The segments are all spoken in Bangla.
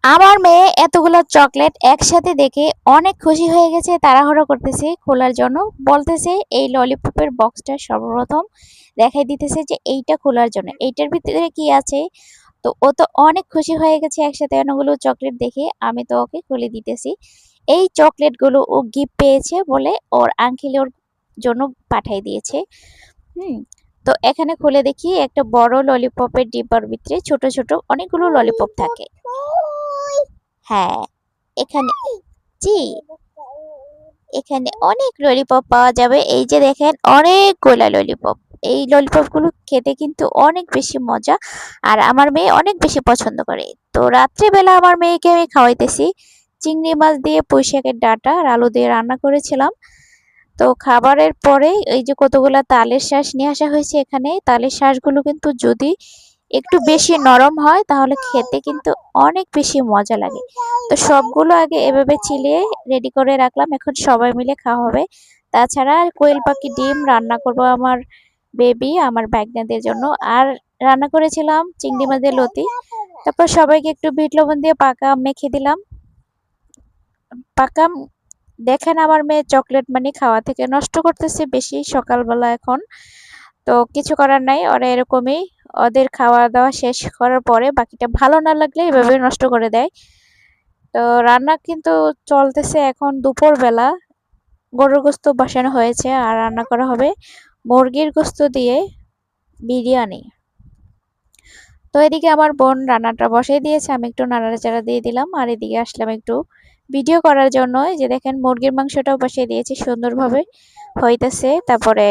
আমার মেয়ে এতগুলো চকলেট একসাথে দেখে অনেক খুশি হয়ে গেছে, তাড়াহুড়ো করতেছে খোলার জন্য। বলতেছে এই ললিপপের বক্সটা সর্বপ্রথম দেখাই দিতেছে যে এইটা খোলার জন্য, এইটার ভিতরে কি আছে। তো ও তো অনেক খুশি হয়ে গেছে একসাথে অনেকগুলো চকলেট দেখে। আমি তো ওকে খুলে দিতেছি। এই চকলেটগুলো ও গিফট পেয়েছে বলে ওর আঙ্কেল ওর জন্য পাঠিয়ে দিয়েছে। হুম। তো এখানে খুলে দেখি একটা বড় ললিপপের ডিব্বার ভিতরে ছোট ছোট অনেকগুলো ললিপপ থাকে। হ্যাঁ, এখানে জি, এখানে অনেক ললিপপ পাওয়া যাবে। এই যে দেখেন অনেকগুলা ললিপপ। এই ললিপপগুলো খেতে কিন্তু অনেক বেশি মজা, আর আমার মেয়ে অনেক বেশি পছন্দ করে। তো রাত্রেবেলা আমার মেয়েকে আমি খাওয়াইতেছি চিংড়ি মাছ দিয়ে পুঁই শাকের ডাঁটা আর আলু দিয়ে রান্না করেছিলাম। তো খাবারের পরে এই যে কতগুলা তালের শাঁস নিয়ে আসা হয়েছে এখানে। তালের শাঁসগুলো কিন্তু যদি একটু বেশি নরম হয় তাহলে খেতে কিন্তু অনেক বেশি মজা লাগে। তো সবগুলো আগে এভাবে চিলিয়ে রেডি করে রাখলাম, এখন সবাই মিলে খাওয়া হবে। তাছাড়া কোয়েল পাখি ডিম রান্না করব আমার বেবি আমার ভাগ্নেদের জন্য। আর রান্না করেছিলাম চিংড়ি মাছের লতি। তারপর সবাইকে একটু বিট লবণ দিয়ে পাকা আম মেখে দিলাম। পাকা আম দেখেন আমার মেয়ে চকলেট মানে খাওয়া থেকে নষ্ট করতেছে বেশি সকালবেলা এখন। তো কিছু করার নাই, ওরা এরকমই। ওদের খাওয়া দাওয়া শেষ করার পরে বাকিটা ভালো না লাগলে এভাবে নষ্ট করে দেয়। তো রান্না কিন্তু চলতেছে এখন দুপুর বেলা। গরুর গোস্ত বসানো হয়েছে আর রান্না করা হবে মুরগির গোস্ত দিয়ে বিরিয়ানি। তো এদিকে আমার বোন রান্নাটা বসাই দিয়েছে, আমি একটু নাড়াচাড়া দিয়ে দিলাম আর এদিকে আসলাম একটু ভিডিও করার জন্য। এই যে দেখেন মুরগির মাংসটাও বসিয়ে দিয়েছি সুন্দরভাবে হইতেছে। তারপরে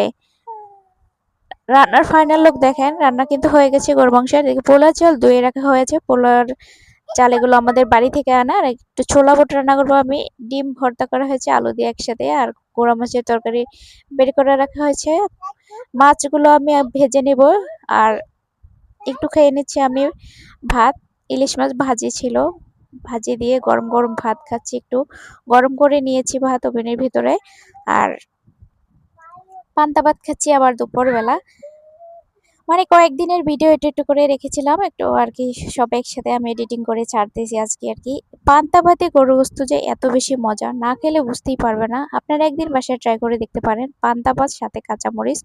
রান্নার ফাইনাল লুক দেখেন, রান্না কিন্তু হয়ে গেছে গরুর মাংসের। এদিকে পোলা চাল ধুয়ে রাখা হয়েছে, পোলার চাল এগুলো আমাদের বাড়ি থেকে আনা। আর একটু ছোলা বুট রান্না করবো আমি। ডিম ভর্তা করা হয়েছে আলু দিয়ে একসাথে, আর গুঁড়া মাছের তরকারি বের করে রাখা হয়েছে। মাছগুলো আমি ভেজে নিব আর একটু খেয়ে নিচ্ছি আমি ভাত। ইলিশ মাছ ভাজি ছিল, ভাজি দিয়ে গরম গরম ভাত খাচ্ছি। একটু গরম করে নিয়েছি ভাত ওভেনের ভিতরে, আর পান্তা ভাত খাচ্ছি আবার দুপুরবেলা। মানে কয়েকদিনের ভিডিও একটু একটু করে রেখেছিলাম একটু আর কি, সব একসাথে আমি এডিটিং করে ছাড়তেছি আজকে আর কি। পান্তা ভাতে গরু গোস্ত যে এত বেশি মজা, না খেলে বুঝতেই পারবে না। আপনারা একদিন বাসায় ট্রাই করে দেখতে পারেন পান্তা ভাত সাথে কাঁচামরিচ।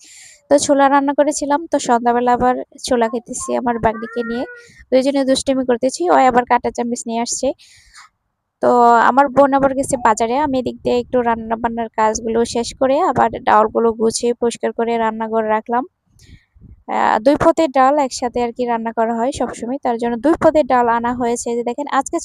তো ছোলা রান্না করেছিলাম, তো সন্ধ্যাবেলা আবার ছোলা খেতেছি আমার বাগনিকে নিয়ে। দুইজনে দুষ্টামি করতেছি, ওই আবার কাঁটা চামচ নিয়ে আসছে। তো আমার বোন আবার গেছে বাজারে, আমি এদিক দিয়ে একটু রান্না বান্নার কাজগুলো শেষ করে আবার ডালগুলো গুছিয়ে পরিষ্কার করে রান্না করে রাখলাম। দুই পদের ডাল একসাথে আর কি রান্না করা হয় সবসময়, তার জন্য দুই পদের ডাল আনা হয়েছে। যে দেখেন আজকে